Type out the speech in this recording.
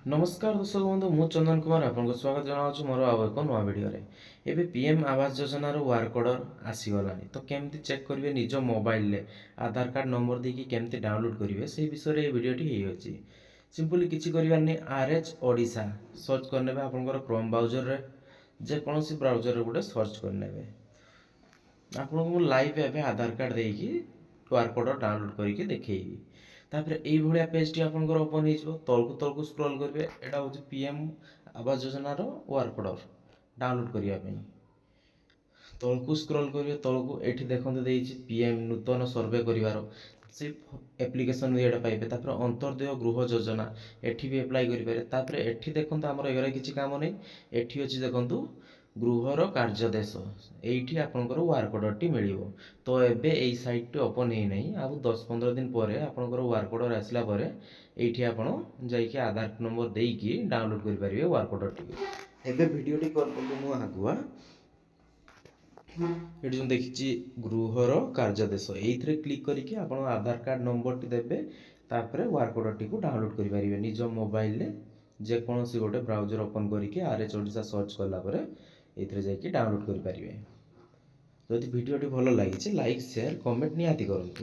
नमस्कार दर्शक बंधु मु चंदन कुमार आपको स्वागत जनाऊँ मोर आउ एक नुआ भिडियो एबे पीएम आवास योजनार वर्क ऑर्डर आसीगला तो केमती चेक करेंगे निज मोबाइल रे आधार कार्ड नंबर देकी केमती डाउनलोड करेंगे से विषय में भिडियोटी होती सिंपली किसी कर आरएच ओडिशा सर्च करने आपंकर क्रोम ब्राउजर रे जेकोसी ब्राउजर रे गोटे सर्च करने आपको लाइव एवं आधार कार्ड देकी वर्क ऑर्डर डाउनलोड करके देखी तापर ये पेज टी आपंकर ओपन हो तलकू तलकू स्क्रॉल करेंगे यहाँ हूँ पीएम आवास योजनार वर्क ऑर्डर डाउनलोड करने तलकू स्क्रॉल करेंगे तलकू ये देखते पीएम नूतन सर्वे कर से एप्लिकेशन ये पाइबे तापर अंतर्देय गृह योजना एठी भी एप्लाई करेंगे एठी देखो आमर एगार किसी काम नहीं एठी अच्छी देखु गृहर कार्यदेश ये आपंकर वर्क ऑर्डर टी मिल तो एबे यही साइट टी ओपन ही नहीं आ 10-15 दिन पर आपंकर वर्क ऑर्डर आसला ये आपड़ जाकि आधार नंबर देकी डाउनलोड करेंगे वर्क ऑर्डर टी एबे वीडियो टी कर आगुआ ये जो देखी गृहर कार्यदेश ये क्लिक करके आप आधार कार्ड नंबर टी देवे तापर वर्क ऑर्डर टी को डाउनलोड करेंगे निज मोबाइल रे जेकोसी गोटे ब्राउजर ओपन करके आरएच ओडिशा सर्च कलापर ये जाकि डाउनलोड करेंगे जदि वीडियो भल लगी लाइक शेयर कमेंट निहाती करूँ।